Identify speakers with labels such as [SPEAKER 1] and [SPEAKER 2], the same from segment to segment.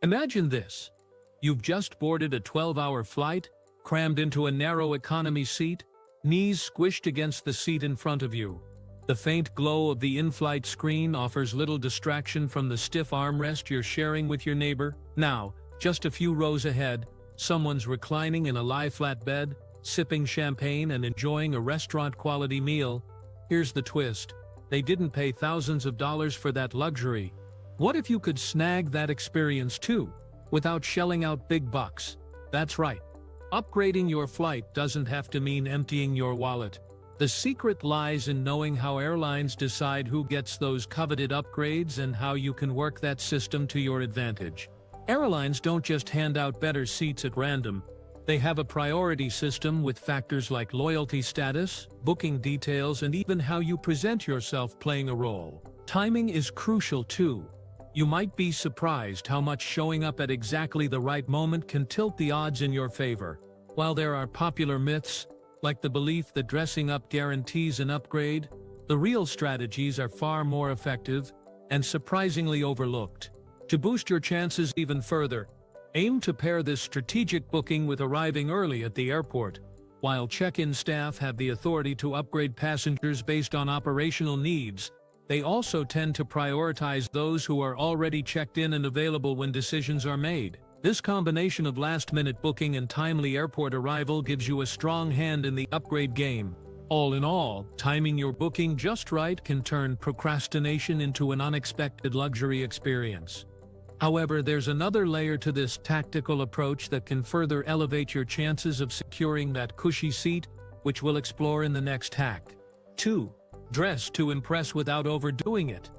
[SPEAKER 1] Imagine this. You've just boarded a 12-hour flight, crammed into a narrow economy seat, knees squished against the seat in front of you. The faint glow of the in-flight screen offers little distraction from the stiff armrest you're sharing with your neighbor. Now, just a few rows ahead, someone's reclining in a lie-flat bed, sipping champagne and enjoying a restaurant-quality meal. Here's the twist. They didn't pay thousands of dollars for that luxury. What if you could snag that experience too, without shelling out big bucks? That's right. Upgrading your flight doesn't have to mean emptying your wallet. The secret lies in knowing how airlines decide who gets those coveted upgrades and how you can work that system to your advantage. Airlines don't just hand out better seats at random. They have a priority system with factors like loyalty status, booking details, and even how you present yourself playing a role. Timing is crucial too. You might be surprised how much showing up at exactly the right moment can tilt the odds in your favor. While there are popular myths, like the belief that dressing up guarantees an upgrade, the real strategies are far more effective and surprisingly overlooked. To boost your chances even further, aim to pair this strategic booking with arriving early at the airport. While check-in staff have the authority to upgrade passengers based on operational needs, they also tend to prioritize those who are already checked in and available when decisions are made. This combination of last-minute booking and timely airport arrival gives you a strong hand in the upgrade game. All in all, timing your booking just right can turn procrastination into an unexpected luxury experience. However, there's another layer to this tactical approach that can further elevate your chances of securing that cushy seat, which we'll explore in the next hack. 2. Dress to impress without overdoing it.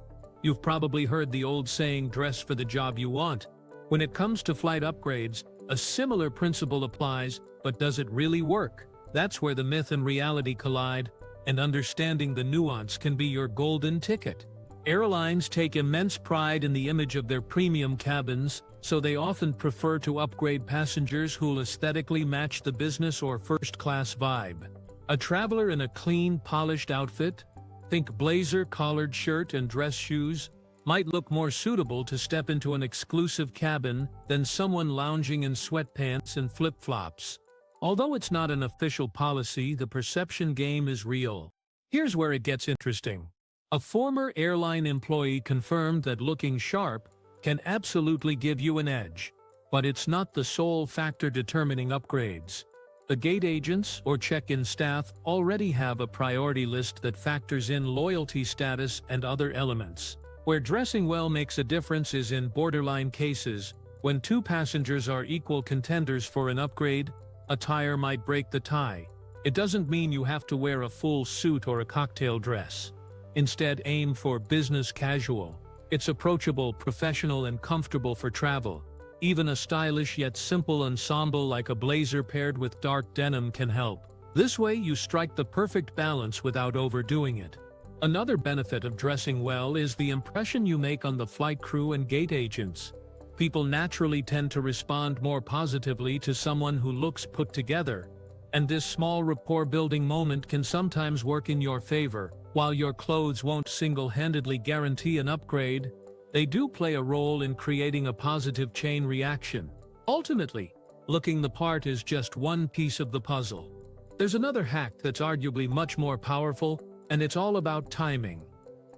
[SPEAKER 1] You've probably heard the old saying, dress for the job you want. When it comes to flight upgrades, a similar principle applies, but does it really work? That's where the myth and reality collide, and understanding the nuance can be your golden ticket. Airlines take immense pride in the image of their premium cabins, so they often prefer to upgrade passengers who'll aesthetically match the business or first-class vibe. A traveler in a clean, polished outfit, think blazer, collared shirt, and dress shoes, might look more suitable to step into an exclusive cabin than someone lounging in sweatpants and flip-flops. Although it's not an official policy, the perception game is real. Here's where it gets interesting. A former airline employee confirmed that looking sharp can absolutely give you an edge, but it's not the sole factor determining upgrades. The gate agents or check-in staff already have a priority list that factors in loyalty status and other elements. Where dressing well makes a difference is in borderline cases. When two passengers are equal contenders for an upgrade, attire might break the tie. It doesn't mean you have to wear a full suit or a cocktail dress. Instead, aim for business casual. It's approachable, professional, and comfortable for travel. Even a stylish yet simple ensemble like a blazer paired with dark denim can help. This way you strike the perfect balance without overdoing it. Another benefit of dressing well is the impression you make on the flight crew and gate agents. People naturally tend to respond more positively to someone who looks put together, and this small rapport-building moment can sometimes work in your favor. While your clothes won't single-handedly guarantee an upgrade, they do play a role in creating a positive chain reaction. Ultimately, looking the part is just one piece of the puzzle. There's another hack that's arguably much more powerful, and it's all about timing.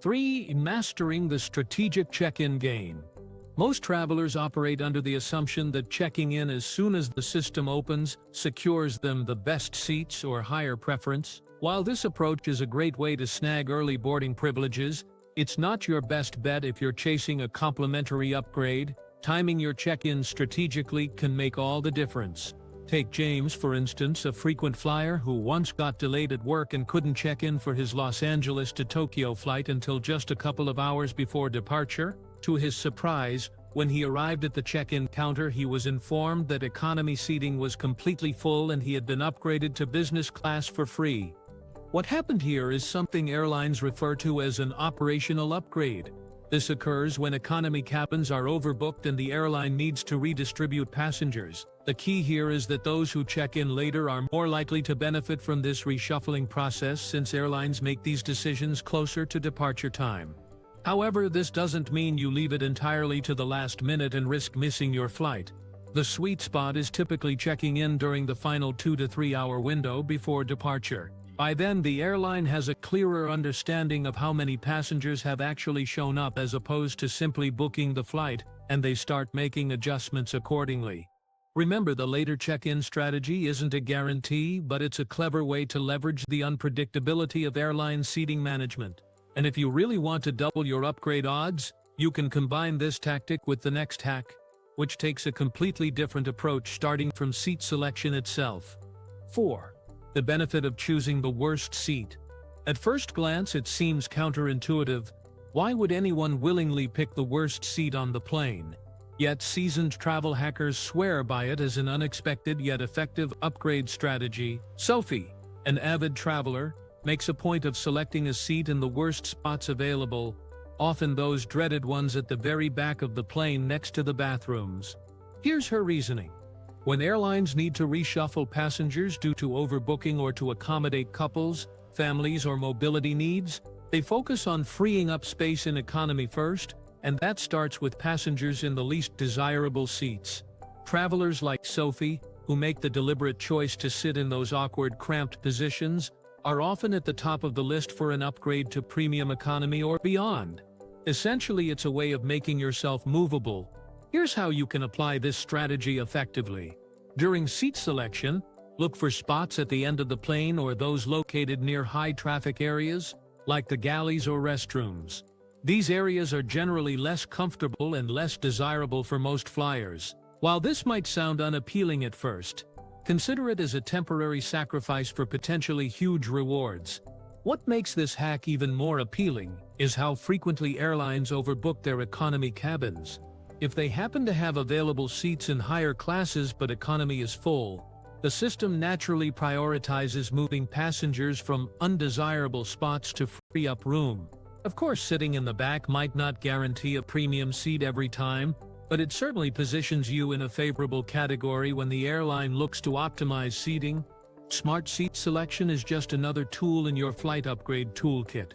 [SPEAKER 1] 3. Mastering the strategic check-in game. Most travelers operate under the assumption that checking in as soon as the system opens secures them the best seats or higher preference. While this approach is a great way to snag early boarding privileges, it's not your best bet if you're chasing a complimentary upgrade. Timing your check-in strategically can make all the difference. Take James, for instance, a frequent flyer who once got delayed at work and couldn't check in for his Los Angeles to Tokyo flight until just a couple of hours before departure. To his surprise, when he arrived at the check-in counter, he was informed that economy seating was completely full and he had been upgraded to business class for free. What happened here is something airlines refer to as an operational upgrade. This occurs when economy cabins are overbooked and the airline needs to redistribute passengers. The key here is that those who check in later are more likely to benefit from this reshuffling process, since airlines make these decisions closer to departure time. However, this doesn't mean you leave it entirely to the last minute and risk missing your flight. The sweet spot is typically checking in during the final 2 to 3 hour window before departure. By then, the airline has a clearer understanding of how many passengers have actually shown up as opposed to simply booking the flight, and they start making adjustments accordingly. Remember, the later check-in strategy isn't a guarantee, but it's a clever way to leverage the unpredictability of airline seating management. And if you really want to double your upgrade odds, you can combine this tactic with the next hack, which takes a completely different approach starting from seat selection itself. 4. The benefit of choosing the worst seat. At first glance, it seems counterintuitive. Why would anyone willingly pick the worst seat on the plane? Yet seasoned travel hackers swear by it as an unexpected yet effective upgrade strategy. Sophie, an avid traveler, makes a point of selecting a seat in the worst spots available, often those dreaded ones at the very back of the plane next to the bathrooms. Here's her reasoning. When airlines need to reshuffle passengers due to overbooking or to accommodate couples, families, or mobility needs, they focus on freeing up space in economy first, and that starts with passengers in the least desirable seats. Travelers like Sophie, who make the deliberate choice to sit in those awkward, cramped positions, are often at the top of the list for an upgrade to premium economy or beyond. Essentially, it's a way of making yourself movable. Here's how you can apply this strategy effectively. During seat selection, look for spots at the end of the plane or those located near high-traffic areas, like the galleys or restrooms. These areas are generally less comfortable and less desirable for most flyers. While this might sound unappealing at first, consider it as a temporary sacrifice for potentially huge rewards. What makes this hack even more appealing is how frequently airlines overbook their economy cabins. If they happen to have available seats in higher classes but economy is full, the system naturally prioritizes moving passengers from undesirable spots to free up room. Of course, sitting in the back might not guarantee a premium seat every time, but it certainly positions you in a favorable category when the airline looks to optimize seating. Smart seat selection is just another tool in your flight upgrade toolkit.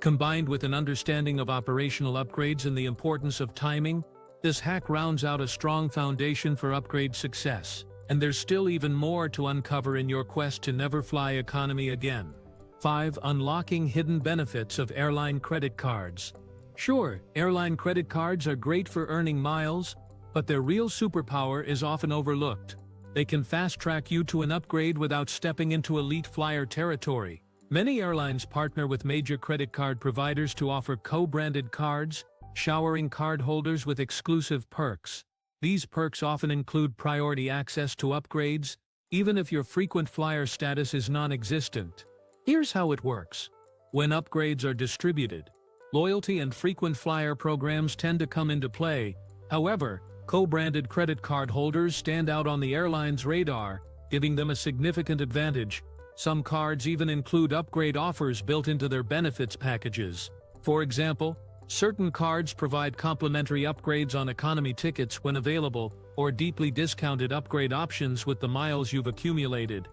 [SPEAKER 1] Combined with an understanding of operational upgrades and the importance of timing, this hack rounds out a strong foundation for upgrade success. And there's still even more to uncover in your quest to never fly economy again. 5. Unlocking hidden benefits of airline credit cards. Sure, airline credit cards are great for earning miles, but their real superpower is often overlooked. They can fast-track you to an upgrade without stepping into elite flyer territory. Many airlines partner with major credit card providers to offer co-branded cards, showering cardholders with exclusive perks. These perks often include priority access to upgrades, even if your frequent flyer status is non-existent. Here's how it works. When upgrades are distributed, loyalty and frequent flyer programs tend to come into play. However, co-branded credit card holders stand out on the airline's radar, giving them a significant advantage. Some cards even include upgrade offers built into their benefits packages. For example, certain cards provide complimentary upgrades on economy tickets when available, or deeply discounted upgrade options with the miles you've accumulated.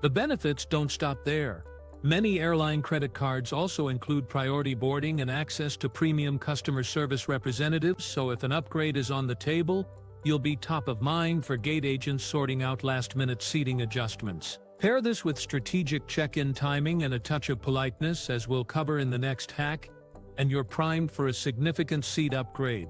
[SPEAKER 1] The benefits don't stop there. Many airline credit cards also include priority boarding and access to premium customer service representatives, so if an upgrade is on the table, you'll be top of mind for gate agents sorting out last-minute seating adjustments. Pair this with strategic check-in timing and a touch of politeness, as we'll cover in the next hack, and you're primed for a significant seat upgrade.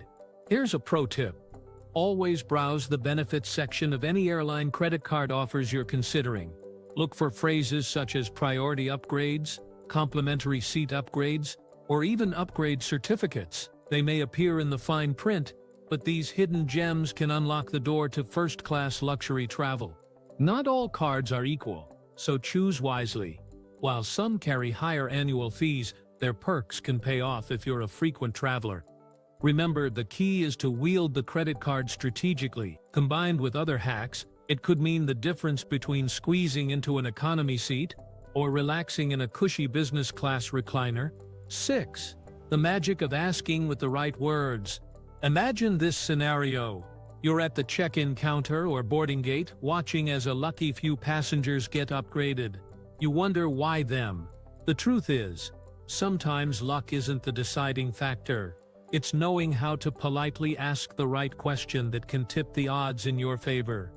[SPEAKER 1] Here's a pro tip. Always browse the benefits section of any airline credit card offers you're considering. Look for phrases such as priority upgrades, complimentary seat upgrades, or even upgrade certificates. They may appear in the fine print, but these hidden gems can unlock the door to first-class luxury travel. Not all cards are equal, so choose wisely. While some carry higher annual fees, their perks can pay off if you're a frequent traveler. Remember, the key is to wield the credit card strategically. Combined with other hacks, it could mean the difference between squeezing into an economy seat or relaxing in a cushy business class recliner. 6. The magic of asking with the right words. Imagine this scenario. You're at the check-in counter or boarding gate, watching as a lucky few passengers get upgraded. You wonder why them. The truth is, Sometimes luck isn't the deciding factor. It's knowing how to politely ask the right question that can tip the odds in your favor.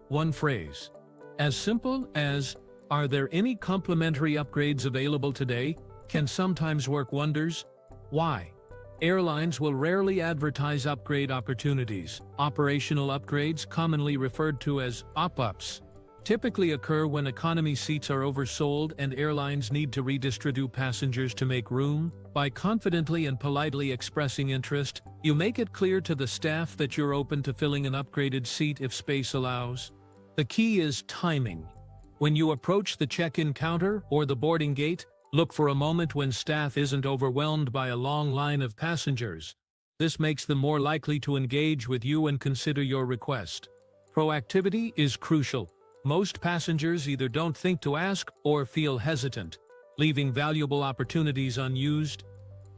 [SPEAKER 1] One phrase, as simple as, "Are there any complimentary upgrades available today?" can sometimes work wonders. Why? Airlines will rarely advertise upgrade opportunities. Operational upgrades, commonly referred to as op-ups, typically occur when economy seats are oversold and airlines need to redistribute passengers to make room. By confidently and politely expressing interest, you make it clear to the staff that you're open to filling an upgraded seat if space allows. The key is timing. When you approach the check-in counter or the boarding gate, look for a moment when staff isn't overwhelmed by a long line of passengers. This makes them more likely to engage with you and consider your request. Proactivity is crucial. Most passengers either don't think to ask or feel hesitant, leaving valuable opportunities unused.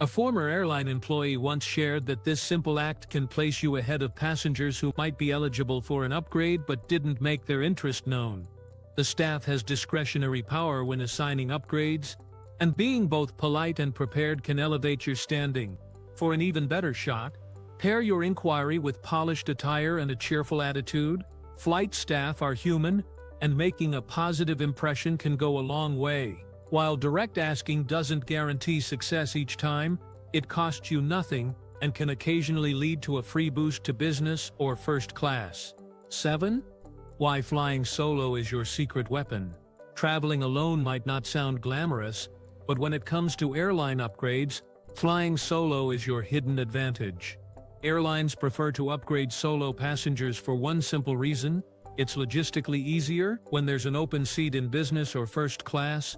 [SPEAKER 1] A former airline employee once shared that this simple act can place you ahead of passengers who might be eligible for an upgrade but didn't make their interest known. The staff has discretionary power when assigning upgrades, and being both polite and prepared can elevate your standing. For an even better shot, pair your inquiry with polished attire and a cheerful attitude. Flight staff are human, and making a positive impression can go a long way. While direct asking doesn't guarantee success each time, it costs you nothing and can occasionally lead to a free boost to business or first class. 7. Why flying solo is your secret weapon. Traveling alone might not sound glamorous, but when it comes to airline upgrades, flying solo is your hidden advantage. Airlines prefer to upgrade solo passengers for one simple reason: it's logistically easier when there's an open seat in business or first class.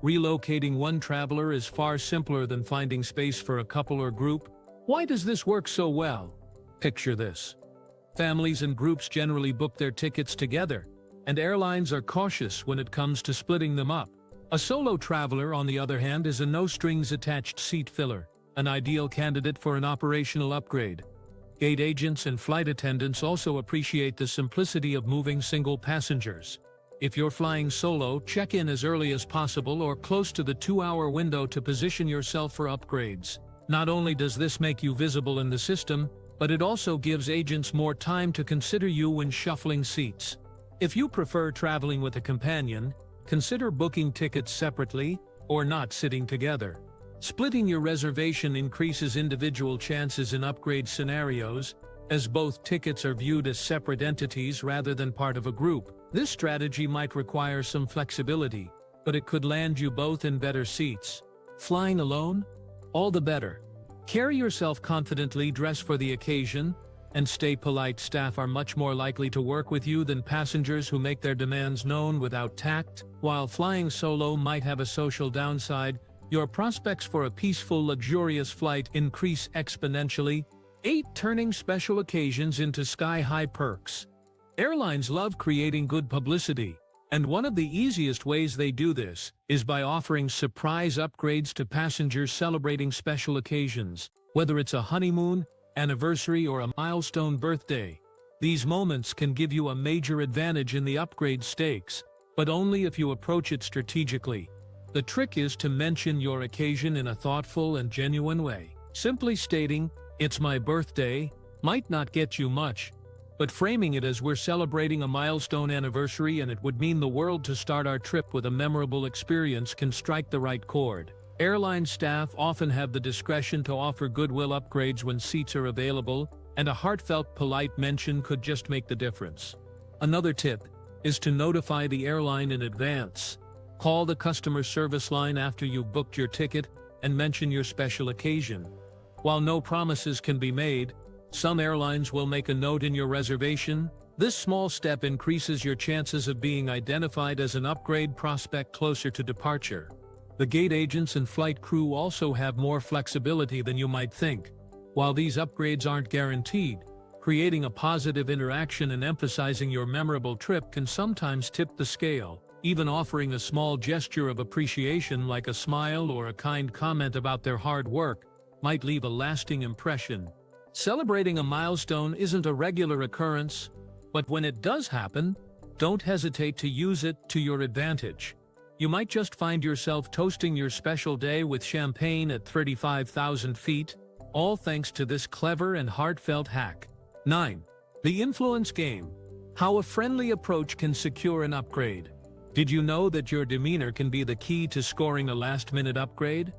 [SPEAKER 1] Relocating one traveler is far simpler than finding space for a couple or group. Why does this work so well? Picture this. Families and groups generally book their tickets together, and airlines are cautious when it comes to splitting them up. A solo traveler, on the other hand, is a no-strings-attached seat filler, an ideal candidate for an operational upgrade. Gate agents and flight attendants also appreciate the simplicity of moving single passengers. If you're flying solo, check in as early as possible or close to the 2-hour window to position yourself for upgrades. Not only does this make you visible in the system, but it also gives agents more time to consider you when shuffling seats. If you prefer traveling with a companion, consider booking tickets separately or not sitting together. Splitting your reservation increases individual chances in upgrade scenarios, as both tickets are viewed as separate entities rather than part of a group. This strategy might require some flexibility, but it could land you both in better seats. Flying alone? All the better. Carry yourself confidently, dress for the occasion, and stay polite. Staff are much more likely to work with you than passengers who make their demands known without tact. While flying solo might have a social downside, your prospects for a peaceful, luxurious flight increase exponentially. 8. Turning special occasions into sky-high perks. Airlines love creating good publicity, and one of the easiest ways they do this is by offering surprise upgrades to passengers celebrating special occasions, whether it's a honeymoon, anniversary, or a milestone birthday. These moments can give you a major advantage in the upgrade stakes, but only if you approach it strategically. The trick is to mention your occasion in a thoughtful and genuine way. Simply stating, "It's my birthday," might not get you much, but framing it as "We're celebrating a milestone anniversary and it would mean the world to start our trip with a memorable experience" can strike the right chord. Airline staff often have the discretion to offer goodwill upgrades when seats are available, and a heartfelt, polite mention could just make the difference. Another tip is to notify the airline in advance. Call the customer service line after you've booked your ticket and mention your special occasion. While no promises can be made, some airlines will make a note in your reservation. This small step increases your chances of being identified as an upgrade prospect closer to departure. The gate agents and flight crew also have more flexibility than you might think. While these upgrades aren't guaranteed, creating a positive interaction and emphasizing your memorable trip can sometimes tip the scale. Even offering a small gesture of appreciation like a smile or a kind comment about their hard work might leave a lasting impression. Celebrating a milestone isn't a regular occurrence, but when it does happen, don't hesitate to use it to your advantage. You might just find yourself toasting your special day with champagne at 35,000 feet, all thanks to this clever and heartfelt hack. 9. The influence game. How a friendly approach can secure an upgrade. Did you know that your demeanor can be the key to scoring a last-minute upgrade?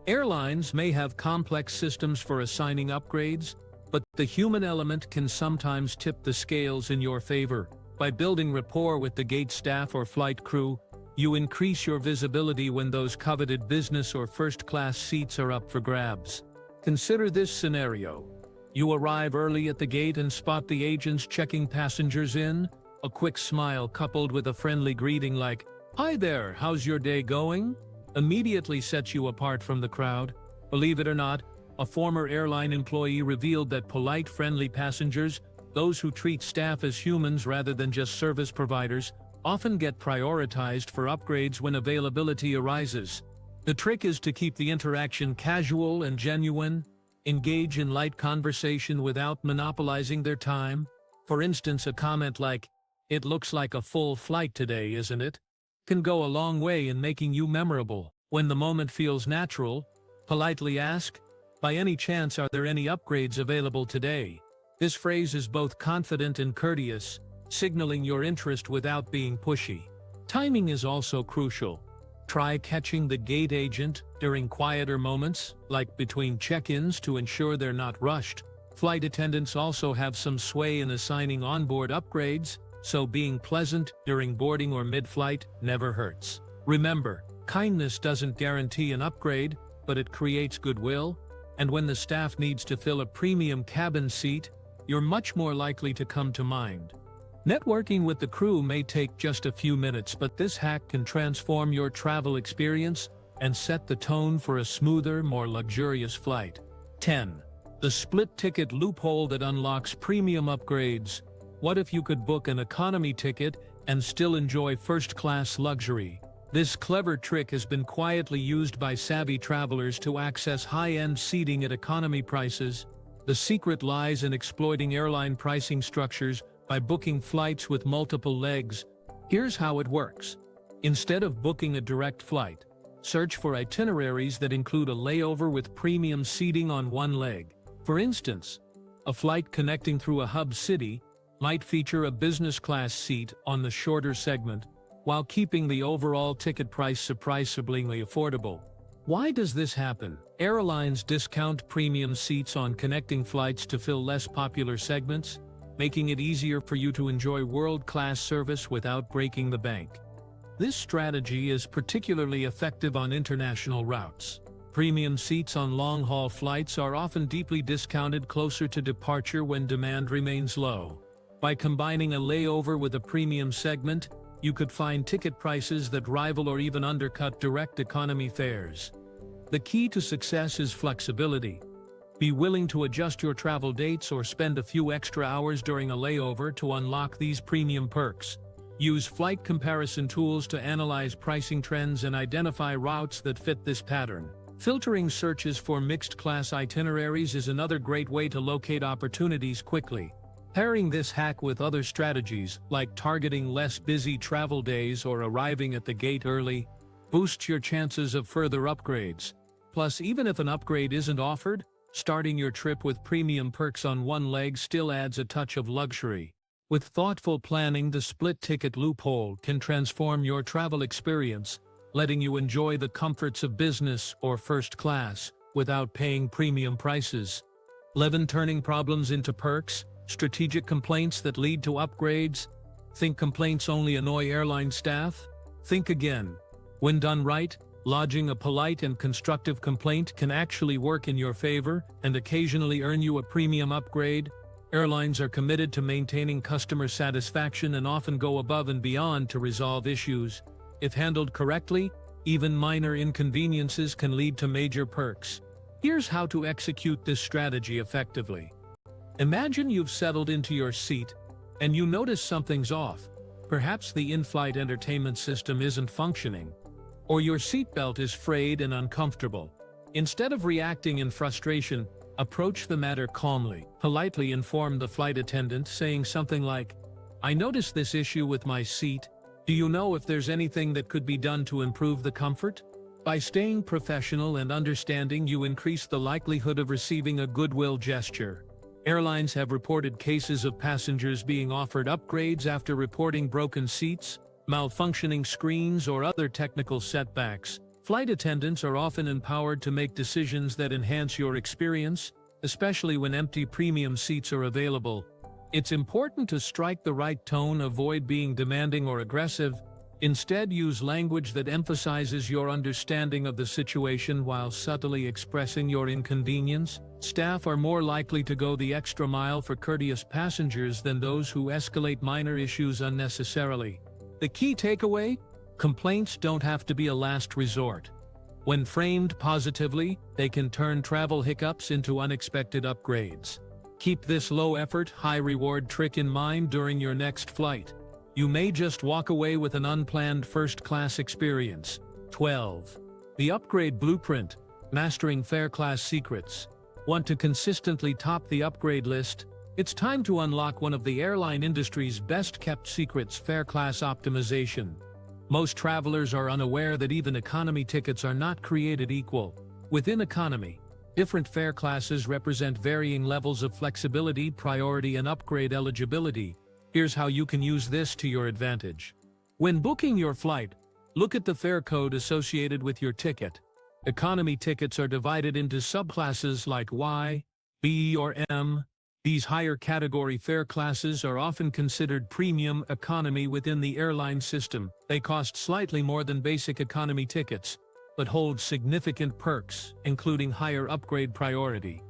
[SPEAKER 1] Airlines may have complex systems for assigning upgrades, but the human element can sometimes tip the scales in your favor. By building rapport with the gate staff or flight crew, you increase your visibility when those coveted business or first-class seats are up for grabs. Consider this scenario. You arrive early at the gate and spot the agents checking passengers in. A quick smile coupled with a friendly greeting like, "Hi there, how's your day going?" immediately sets you apart from the crowd. Believe it or not, a former airline employee revealed that polite, friendly passengers, those who treat staff as humans rather than just service providers, often get prioritized for upgrades when availability arises. The trick is to keep the interaction casual and genuine. Engage in light conversation without monopolizing their time. For instance, a comment like, "It looks like a full flight today, isn't it?" can go a long way in making you memorable. When the moment feels natural, politely ask, "By any chance, are there any upgrades available today?" This phrase is both confident and courteous, signaling your interest without being pushy. Timing is also crucial. Try catching the gate agent during quieter moments, like between check-ins, to ensure they're not rushed. Flight attendants also have some sway in assigning onboard upgrades, so being pleasant during boarding or mid-flight never hurts. Remember, kindness doesn't guarantee an upgrade, but it creates goodwill, and when the staff needs to fill a premium cabin seat, you're much more likely to come to mind. Networking with the crew may take just a few minutes, but this hack can transform your travel experience and set the tone for a smoother, more luxurious flight. 10. The split ticket loophole that unlocks premium upgrades. What if you could book an economy ticket and still enjoy first-class luxury? This clever trick has been quietly used by savvy travelers to access high-end seating at economy prices. The secret lies in exploiting airline pricing structures by booking flights with multiple legs. Here's how it works. Instead of booking a direct flight, search for itineraries that include a layover with premium seating on one leg. For instance, a flight connecting through a hub city might feature a business class seat on the shorter segment, while keeping the overall ticket price surprisingly affordable. Why does this happen? Airlines discount premium seats on connecting flights to fill less popular segments, making it easier for you to enjoy world-class service without breaking the bank. This strategy is particularly effective on international routes. Premium seats on long-haul flights are often deeply discounted closer to departure when demand remains low. By combining a layover with a premium segment, you could find ticket prices that rival or even undercut direct economy fares. The key to success is flexibility. Be willing to adjust your travel dates or spend a few extra hours during a layover to unlock these premium perks. Use flight comparison tools to analyze pricing trends and identify routes that fit this pattern. Filtering searches for mixed-class itineraries is another great way to locate opportunities quickly. Pairing this hack with other strategies, like targeting less busy travel days or arriving at the gate early, boosts your chances of further upgrades. Plus, even if an upgrade isn't offered, starting your trip with premium perks on one leg still adds a touch of luxury. With thoughtful planning, the split ticket loophole can transform your travel experience, letting you enjoy the comforts of business or first class without paying premium prices. 11. Turning problems into perks. Strategic complaints that lead to upgrades. Think complaints only annoy airline staff? Think again. When done right, lodging a polite and constructive complaint can actually work in your favor and occasionally earn you a premium upgrade. Airlines are committed to maintaining customer satisfaction and often go above and beyond to resolve issues. If handled correctly, even minor inconveniences can lead to major perks. Here's how to execute this strategy effectively. Imagine you've settled into your seat and you notice something's off. Perhaps the in-flight entertainment system isn't functioning, or your seatbelt is frayed and uncomfortable. Instead of reacting in frustration, approach the matter calmly. Politely inform the flight attendant, saying something like, "I noticed this issue with my seat. Do you know if there's anything that could be done to improve the comfort? By staying professional and understanding, you increase the likelihood of receiving a goodwill gesture. Airlines have reported cases of passengers being offered upgrades after reporting broken seats, malfunctioning screens, or other technical setbacks. Flight attendants are often empowered to make decisions that enhance your experience, especially when empty premium seats are available. It's important to strike the right tone, avoid being demanding or aggressive. Instead, use language that emphasizes your understanding of the situation while subtly expressing your inconvenience. Staff are more likely to go the extra mile for courteous passengers than those who escalate minor issues unnecessarily. The key takeaway? Complaints don't have to be a last resort. When framed positively, they can turn travel hiccups into unexpected upgrades. Keep this low-effort, high-reward trick in mind during your next flight. You may just walk away with an unplanned first-class experience. 12. The Upgrade Blueprint: Mastering Fare Class Secrets. Want to consistently top the upgrade list? It's time to unlock one of the airline industry's best-kept secrets: fare class optimization. Most travelers are unaware that even economy tickets are not created equal. Within economy, different fare classes represent varying levels of flexibility, priority, and upgrade eligibility. Here's how you can use this to your advantage. When booking your flight, look at the fare code associated with your ticket. Economy tickets are divided into subclasses like Y, B, or M. These higher category fare classes are often considered premium economy within the airline system. They cost slightly more than basic economy tickets, but hold significant perks, including higher upgrade priority.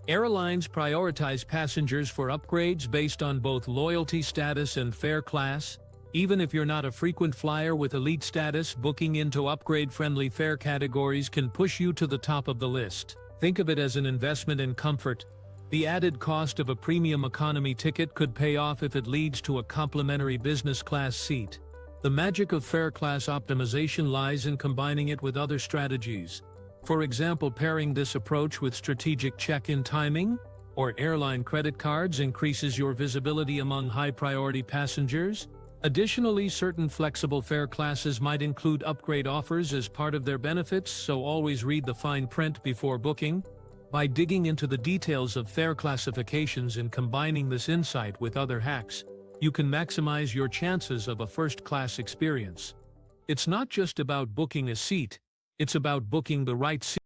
[SPEAKER 1] Airlines prioritize passengers for upgrades based on both loyalty status and fare class. Even if you're not a frequent flyer with elite status, booking into upgrade-friendly fare categories can push you to the top of the list. Think of it as an investment in comfort. The added cost of a premium economy ticket could pay off if it leads to a complimentary business class seat. The magic of fare class optimization lies in combining it with other strategies. For example, pairing this approach with strategic check-in timing or airline credit cards increases your visibility among high-priority passengers. Additionally, certain flexible fare classes might include upgrade offers as part of their benefits, so always read the fine print before booking. By digging into the details of fare classifications and combining this insight with other hacks, you can maximize your chances of a first-class experience. It's not just about booking a seat, it's about booking the right seat.